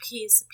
Peace,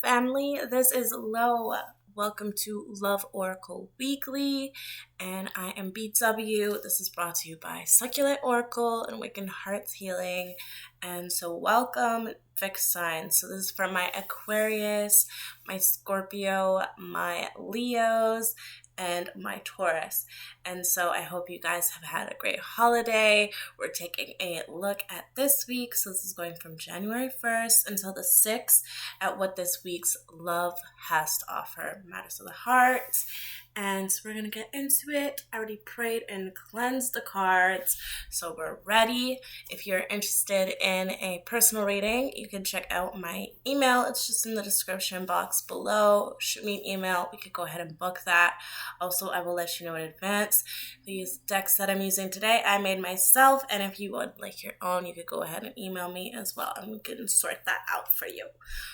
family. This is Lo. Welcome to Love Oracle Weekly, and I am BW. This is brought to you by Succulent Oracle and Awakened Hearts Healing. And so, welcome, fixed signs. So, this is for my Aquarius, my Scorpio, my Leos, and my Taurus. And so I hope you guys have had a great holiday. We're taking a look at this week. So this is going from January 1st until the 6th at what this week's love has to offer. Matters of the heart. And so we're going to get into it. I already prayed and cleansed the cards, so we're ready. If you're interested in a personal reading, you can check out my email. It's just in the description box below. Shoot me an email. We could go ahead and book that. Also, I will let you know in advance. These decks that I'm using today, I made myself. And if you would like your own, you could go ahead and email me as well, and we can sort that out for you.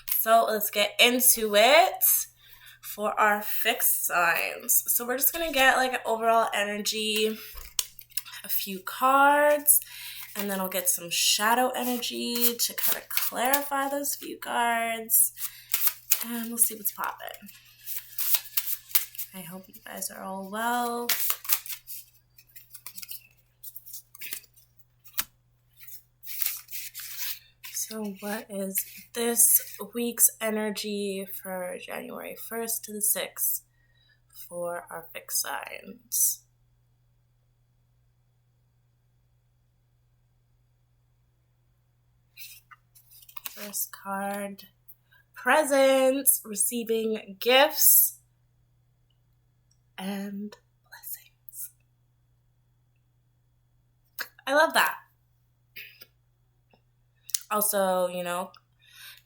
So let's get into it. For our fixed signs. So we're just going to get like an overall energy, a few cards, and then I'll get some shadow energy to kind of clarify those few cards. And we'll see what's popping. I hope you guys are all well. So what is this week's energy for January 1st to the 6th for our fixed signs? First card, presents, receiving gifts, and blessings. I love that. Also,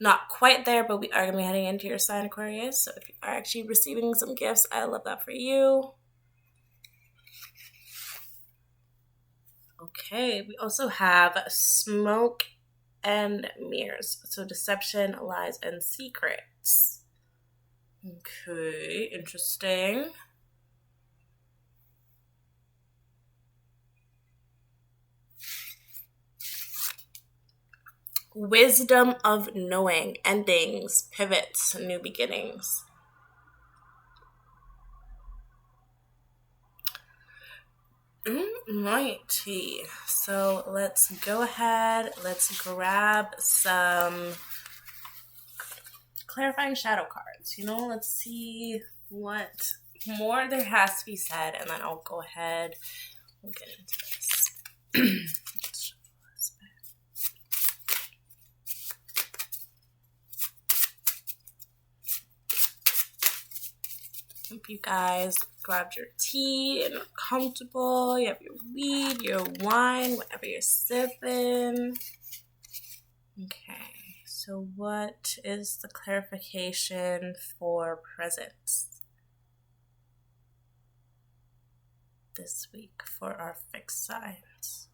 not quite there, but we are going to be heading into your sign, Aquarius. So if you are actually receiving some gifts, I love that for you. Okay, we also have smoke and mirrors. So deception, lies, and secrets. Okay, interesting. Wisdom of knowing, endings, pivots, new beginnings. Righty. So let's go ahead. Let's grab some clarifying shadow cards. Let's see what more there has to be said, and then I'll go ahead and get into this. Hope you guys grabbed your tea and are comfortable. You have your weed, your wine, whatever you're sipping. Okay, so what is the clarification for presents this week for our fixed signs?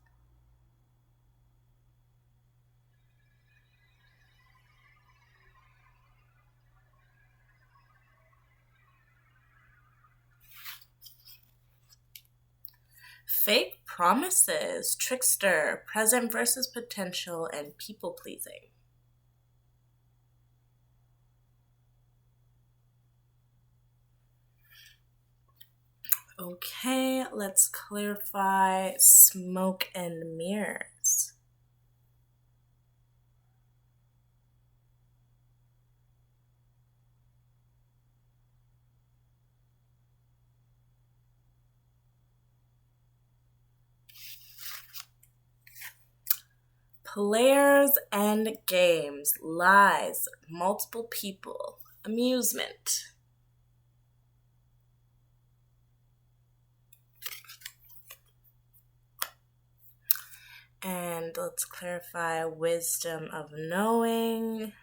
Fake promises, trickster, present versus potential, and people-pleasing. Okay, let's clarify smoke and mirrors. Players and games, lies, multiple people, amusement. And let's clarify wisdom of knowing.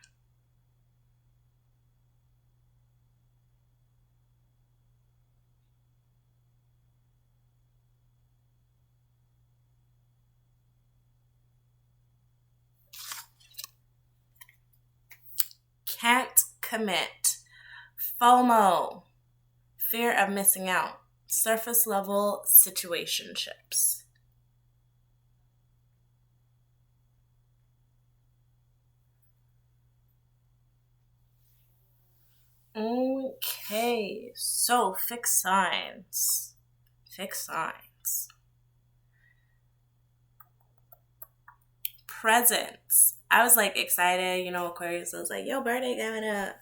Can't commit. FOMO, fear of missing out. Surface level situationships. Okay, so fixed signs. Fixed signs. Presents. I was like excited, Aquarius. I was like, yo, birthday coming up.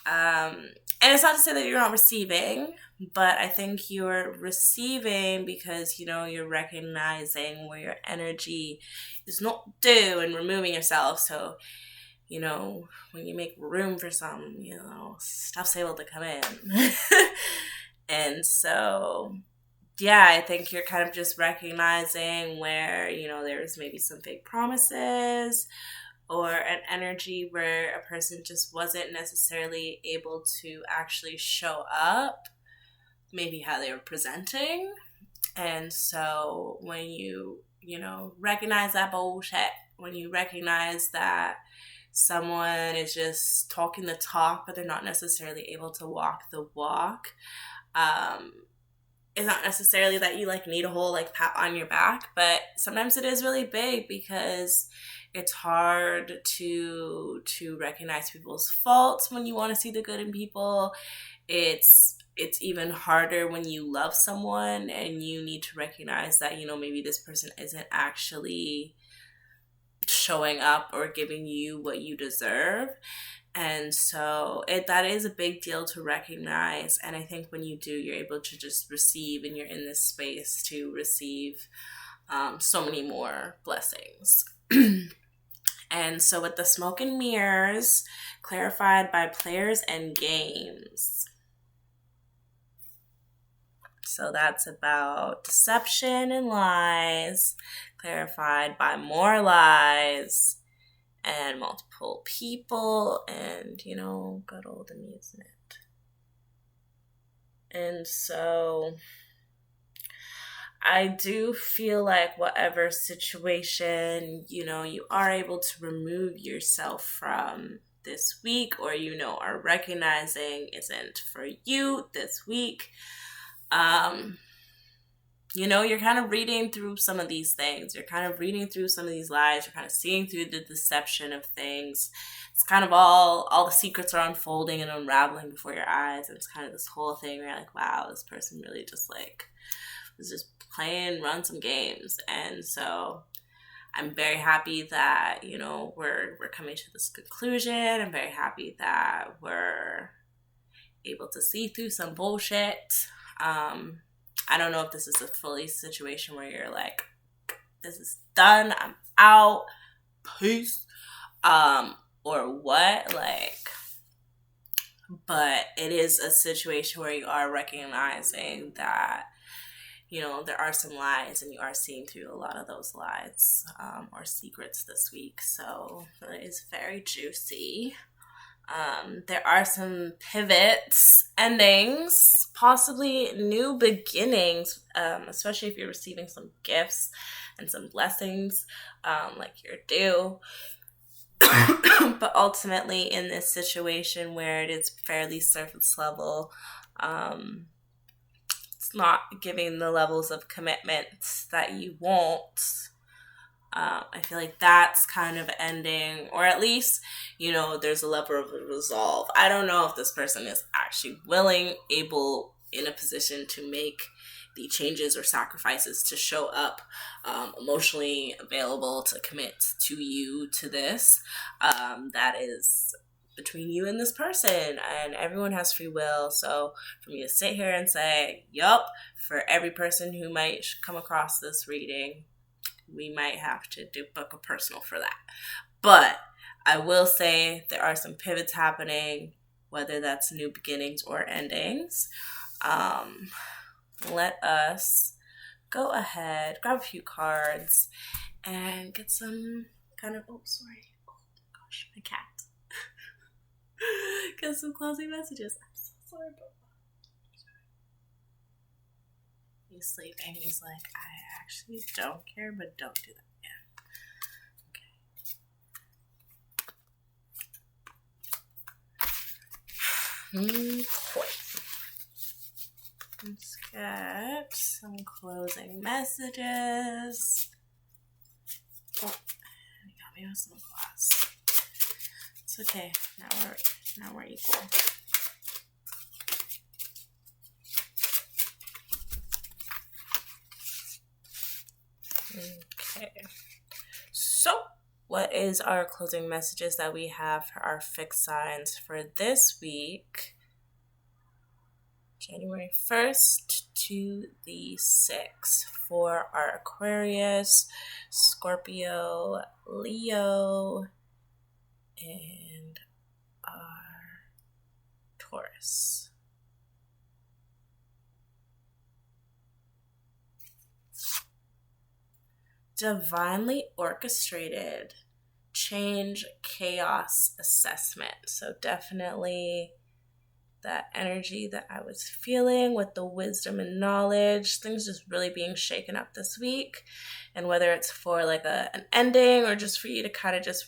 And it's not to say that you're not receiving, but I think you're receiving because, you're recognizing where your energy is not due and removing yourself. So, when you make room for some, stuff's able to come in. And so, yeah, I think you're kind of just recognizing where, there's maybe some fake promises or an energy where a person just wasn't necessarily able to actually show up, maybe how they were presenting. And so when you, recognize that bullshit, when you recognize that someone is just talking the talk, but they're not necessarily able to walk the walk, it's not necessarily that you need a whole pat on your back, but sometimes it is really big because it's hard to recognize people's faults when you want to see the good in people. It's even harder when you love someone and you need to recognize that, maybe this person isn't actually showing up or giving you what you deserve. And so that is a big deal to recognize. And I think when you do, you're able to just receive, and you're in this space to receive so many more blessings. And so with the smoke and mirrors, clarified by players and games. So that's about deception and lies, clarified by more lies and multiple people and, good old amusement. And so I do feel like whatever situation, you are able to remove yourself from this week, or, are recognizing isn't for you this week. You're kind of reading through some of these things. You're kind of reading through some of these lies. You're kind of seeing through the deception of things. It's kind of all the secrets are unfolding and unraveling before your eyes. And it's kind of this whole thing where you're like, wow, this person really just was just playing, run some games. And so I'm very happy that, we're coming to this conclusion. I'm very happy that we're able to see through some bullshit. I don't know if this is a fully situation where you're like, this is done, I'm out, peace, or what, but it is a situation where you are recognizing that, there are some lies, and you are seeing through a lot of those lies, or secrets this week, so it is very juicy. There are some pivots, endings, possibly new beginnings, especially if you're receiving some gifts and some blessings, like you're due. But ultimately, in this situation where it is fairly surface level, it's not giving the levels of commitment that you want. I feel like that's kind of ending, or at least, there's a level of resolve. I don't know if this person is actually willing, able, in a position to make the changes or sacrifices to show up, emotionally available to commit to you, to this. That is between you and this person, and everyone has free will. So for me to sit here and say, yup, for every person who might come across this reading, we might have to book a personal for that. But I will say there are some pivots happening, whether that's new beginnings or endings. Let us go ahead, grab a few cards, and get some kind of, oh gosh, my cat. Get some closing messages. I'm so sorry about that. He's sleeping. He's like, I actually don't care, but don't do that again. Okay. Let's get some closing messages. Oh, you got me with some glass. It's okay. Now we're equal. Okay. So, what is our closing messages that we have for our fixed signs for this week? January 1st to the 6th for our Aquarius, Scorpio, Leo, and our Taurus. Divinely orchestrated change, chaos assessment. So definitely that energy that I was feeling with the wisdom and knowledge, things just really being shaken up this week. And whether it's for like an ending or just for you to kind of just,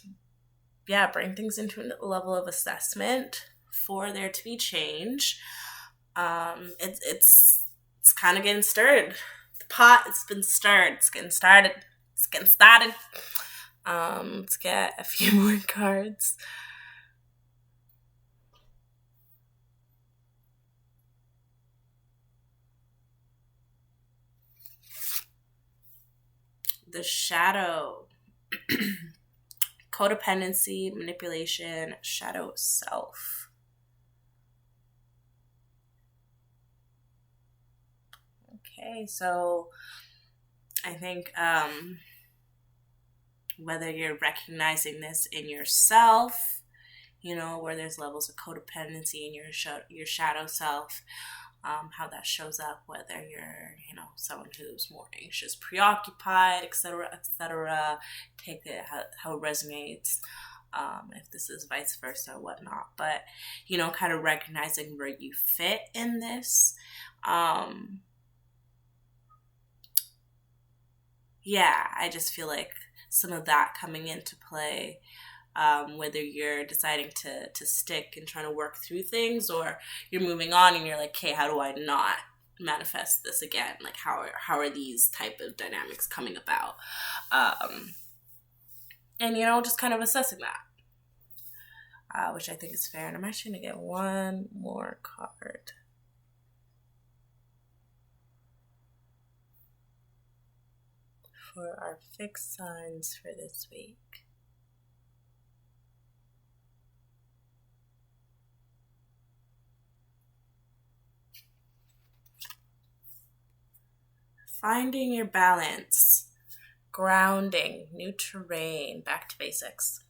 bring things into a level of assessment for there to be change. It's kind of getting stirred. The pot, it's been stirred. It's getting started. Let's get a few more cards. The shadow. Codependency, manipulation, shadow self. Okay, so I think whether you're recognizing this in yourself, where there's levels of codependency in your shadow self, how that shows up, whether you're, someone who's more anxious, preoccupied, etc., take it how it resonates, if this is vice versa or whatnot. But, kind of recognizing where you fit in this. I just feel like some of that coming into play, whether you're deciding to stick and trying to work through things, or you're moving on and you're like, okay, how do I not manifest this again? Like, how are these type of dynamics coming about? And, just kind of assessing that, which I think is fair. And I'm actually going to get one more card. For our fixed signs for this week. Finding your balance, grounding, new terrain, back to basics.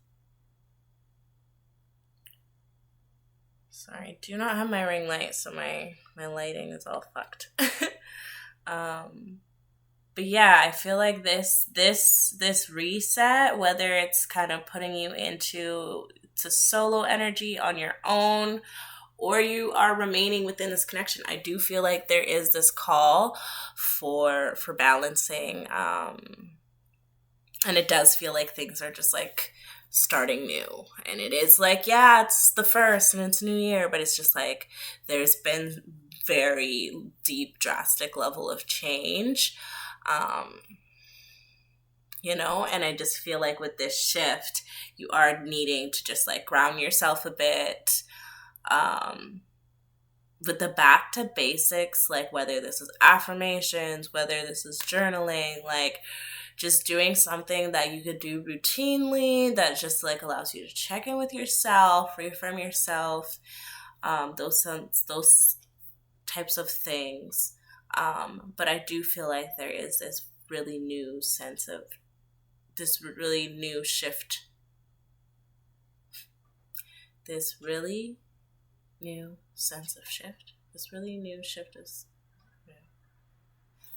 Sorry, I do not have my ring light, so my lighting is all fucked. But yeah, I feel like this reset, whether it's kind of putting you into solo energy on your own, or you are remaining within this connection, I do feel like there is this call for balancing, and it does feel like things are just like starting new. And it is like, it's the first and it's New Year, but it's just like there's been very deep, drastic level of change. And I just feel like with this shift, you are needing to just like ground yourself a bit, with the back to basics, like whether this is affirmations, whether this is journaling, like just doing something that you could do routinely that just like allows you to check in with yourself, reaffirm yourself, those types of things. But I do feel like there is this really new sense of this really new shift. This really new sense of shift. This really new shift is...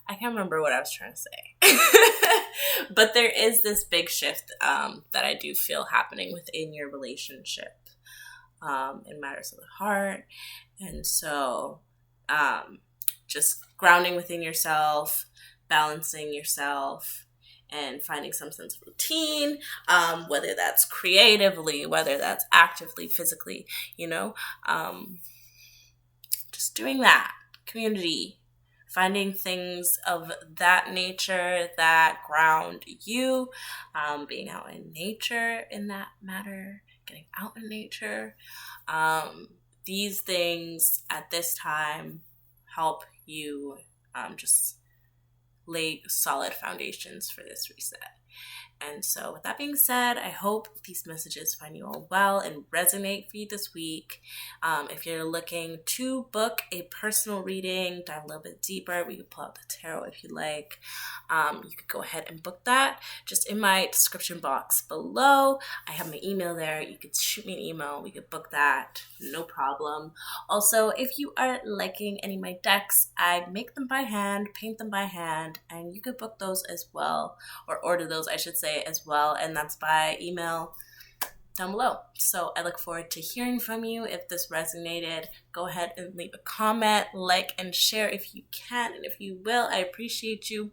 I can't remember what I was trying to say. But there is this big shift that I do feel happening within your relationship, in matters of the heart. And so just grounding within yourself, balancing yourself, and finding some sense of routine, whether that's creatively, whether that's actively, physically, just doing that. Community, finding things of that nature that ground you, being out in nature in that matter, getting out in nature. These things at this time help you just lay solid foundations for this reset. And so with that being said, I hope these messages find you all well and resonate for you this week. If you're looking to book a personal reading, dive a little bit deeper, we could pull out the tarot if you like. You could go ahead and book that. Just in my description box below, I have my email there. You could shoot me an email. We could book that. No problem. Also, if you are liking any of my decks, I make them by hand, paint them by hand, and you could book those as well, or order those, I should say, as well, and that's by email down below. So I look forward to hearing from you. If this resonated, go ahead and leave a comment, like, and share if you can, and if you will, I appreciate you.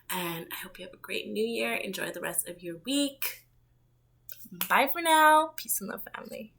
And I hope you have a great new year. Enjoy the rest of your week. Bye for now. Peace and love, family.